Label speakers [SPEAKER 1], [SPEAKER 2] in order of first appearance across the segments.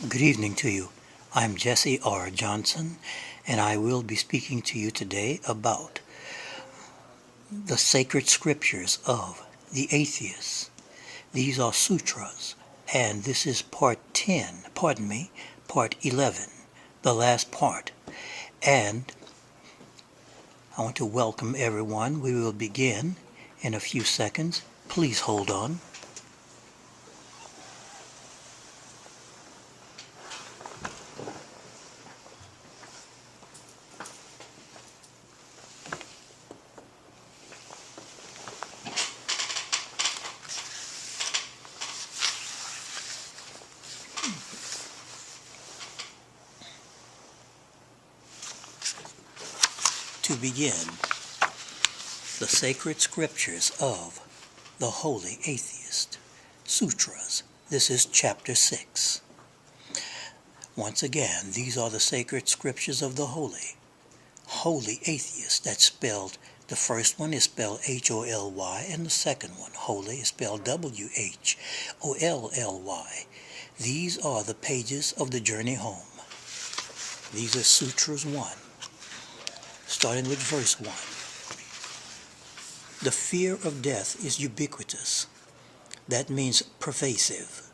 [SPEAKER 1] Good evening to you. I'm Jessie R. Johnson, and I will be speaking to you today about the sacred scriptures of the atheists. These are sutras, and this is part 11, the last part. And I want to welcome everyone. We will begin in a few seconds. Please hold on. To begin, the sacred scriptures of the Holy Atheist, Sutras. This is chapter 6. Once again, these are the sacred scriptures of the Holy Atheist. That's spelled, the first one is spelled H-O-L-Y, and the second one, Holy, is spelled W-H-O-L-L-Y. These are the pages of the journey home. These are Sutras 1. Starting with verse 1. The fear of death is ubiquitous. That means pervasive.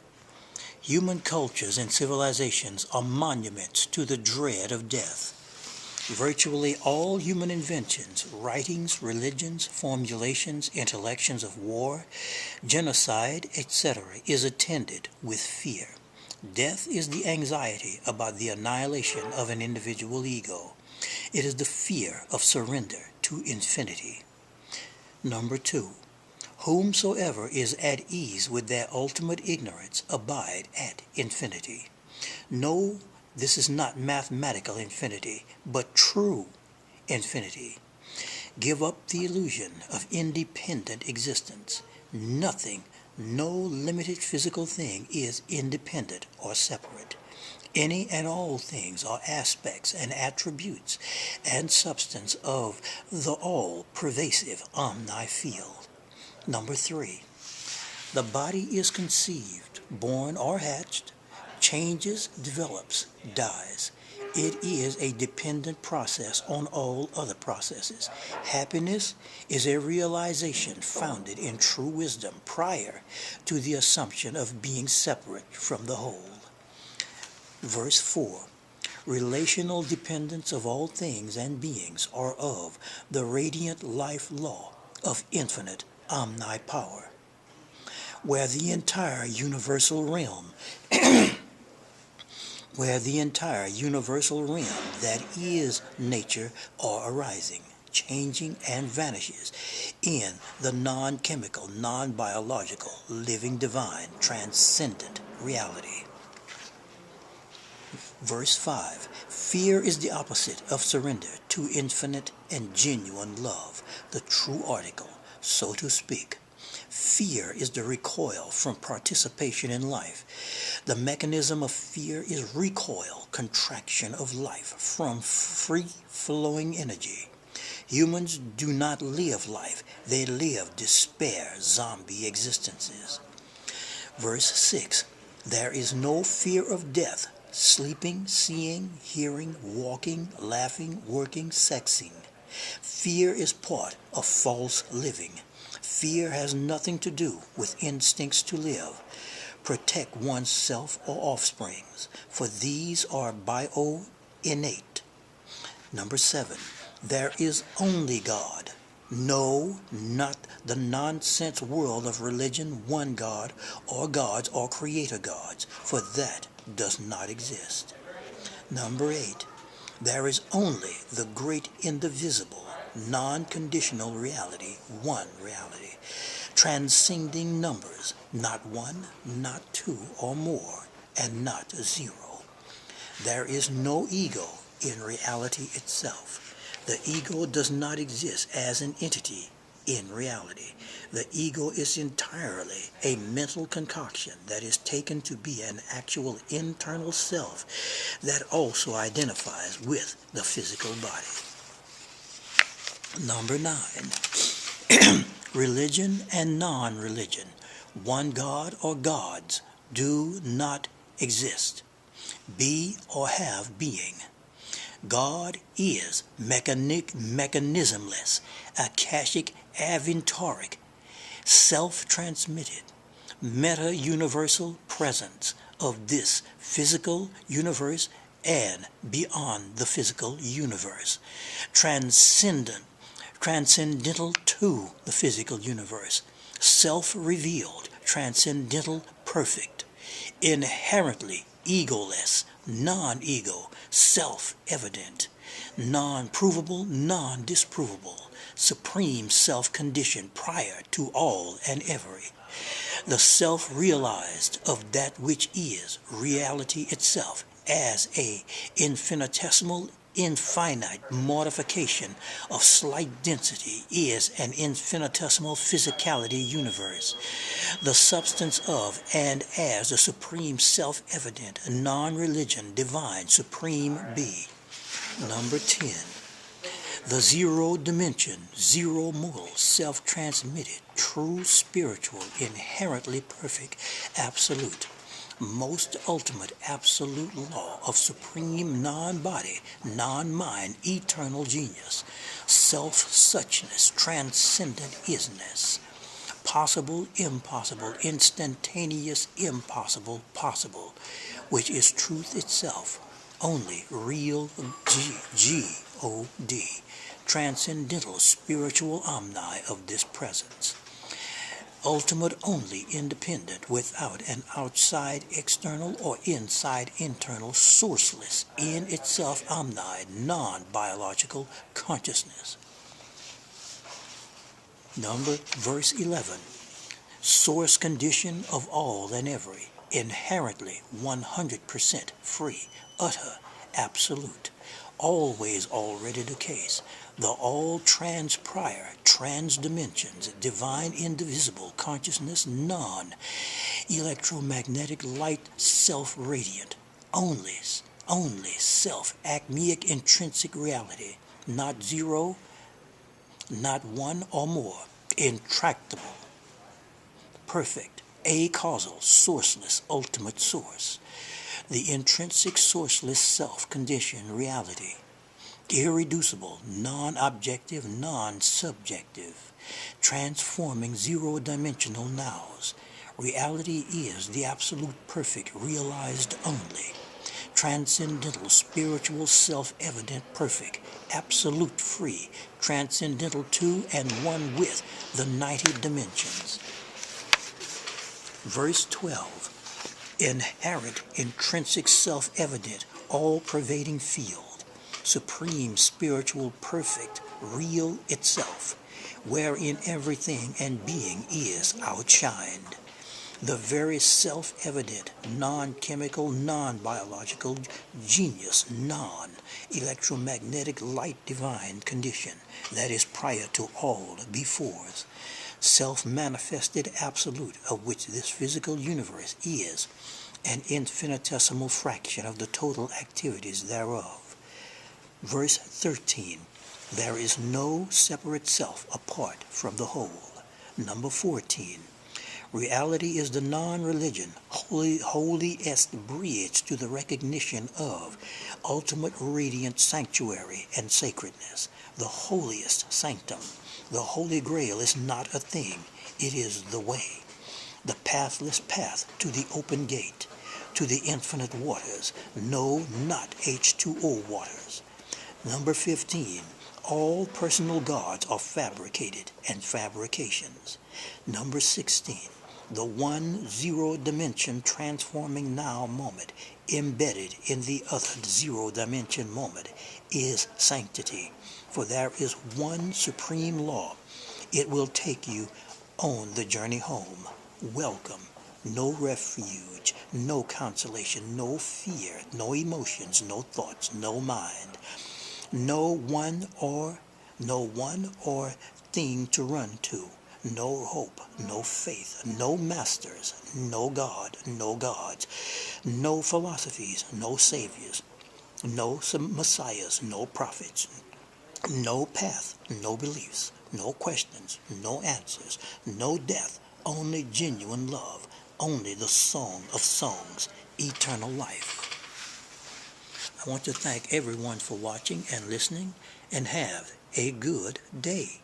[SPEAKER 1] Human cultures and civilizations are monuments to the dread of death. Virtually all human inventions, writings, religions, formulations, intellections of war, genocide, etc. is attended with fear. Death is the anxiety about the annihilation of an individual ego. It is the fear of surrender to infinity. Number 2. Whomsoever is at ease with their ultimate ignorance abide at infinity. No, this is not mathematical infinity, but true infinity. Give up the illusion of independent existence. Nothing, no limited physical thing is independent or separate. Any and all things are aspects and attributes and substance of the all-pervasive omni-field. Number 3. The body is conceived, born or hatched, changes, develops, dies. It is a dependent process on all other processes. Happiness is a realization founded in true wisdom prior to the assumption of being separate from the whole. Verse 4. Relational dependence of all things and beings are of the radiant life law of infinite omnipower, where the entire universal realm that is nature are arising, changing, and vanishes in the non-chemical, non-biological, living, divine, transcendent reality. Verse 5. Fear is the opposite of surrender to infinite and genuine love, the true article, so to speak. Fear is the recoil from participation in life. The mechanism of fear is recoil, contraction of life from free-flowing energy. Humans do not live life, they live despair, zombie existences. Verse 6. There is no fear of death. Sleeping, seeing, hearing, walking, laughing, working, sexing. Fear is part of false living. Fear has nothing to do with instincts to live. Protect oneself or offsprings, for these are bio-innate. Number 7. There is only God. No, not the nonsense world of religion, one God, or gods, or creator gods, for that does not exist. Number 8. There is only the great indivisible, non-conditional reality, one reality, transcending numbers, not one, not two or more, and not zero. There is no ego in reality itself. The ego does not exist as an entity in reality. The ego is entirely a mental concoction that is taken to be an actual internal self that also identifies with the physical body. Number 9. Religion and non-religion, one God or gods, do not exist, be or have being. God is mechanismless, akashic, aventoric, self-transmitted, meta-universal presence of this physical universe and beyond the physical universe, transcendental to the physical universe, self-revealed, transcendental, perfect, inherently egoless, non-ego, self-evident, non-provable, non-disprovable, supreme self-conditioned prior to all and every, the self-realized of that which is reality itself as a infinitesimal, infinite modification of slight density is an infinitesimal physicality universe, the substance of and as the supreme self-evident, non-religion, divine, supreme be. Number 10. The zero dimension, zero modal, self-transmitted, true spiritual, inherently perfect, absolute, most ultimate absolute law of supreme non-body, non-mind, eternal genius, self-suchness, transcendent isness, possible, impossible, instantaneous, impossible, possible, which is truth itself, only real G-O-D, transcendental spiritual omni of this presence, ultimate only, independent, without an outside external or inside internal, sourceless, in itself omni, non-biological consciousness. Verse 11, source condition of all and every, inherently 100% free, utter, absolute, always already the case, the all trans-prior, trans-dimensions, divine indivisible consciousness, non-electromagnetic light, self-radiant, only self-acmeic intrinsic reality, not zero, not one or more, intractable, perfect, a-causal, sourceless, ultimate source, the intrinsic sourceless self-conditioned reality, irreducible, non-objective, non-subjective, transforming zero-dimensional nows. Reality is the absolute perfect, realized only, transcendental, spiritual, self-evident, perfect, absolute free, transcendental to and one with the 90 dimensions. Verse 12, inherent, intrinsic, self-evident, all-pervading field, supreme, spiritual, perfect, real itself, wherein everything and being is outshined. The very self-evident, non-chemical, non-biological genius, non-electromagnetic light divine condition that is prior to all befores, self-manifested absolute of which this physical universe is an infinitesimal fraction of the total activities thereof. Verse 13, there is no separate self apart from the whole. Number 14, reality is the non-religion, holiest bridge to the recognition of ultimate radiant sanctuary and sacredness, the holiest sanctum. The Holy Grail is not a thing, it is the way, the pathless path to the open gate, to the infinite waters, no, not H2O waters. Number 15, all personal gods are fabricated and fabrications. Number 16, the one zero dimension transforming now moment embedded in the other zero dimension moment is sanctity. For there is one supreme law. It will take you on the journey home. Welcome. No refuge, no consolation, no fear, no emotions, no thoughts, no mind. No one or thing to run to. No hope, no faith, no masters, no God, no gods, no philosophies, no saviors, no messiahs, no prophets, no path, no beliefs, no questions, no answers, no death, only genuine love, only the song of songs, eternal life. I want to thank everyone for watching and listening, and have a good day.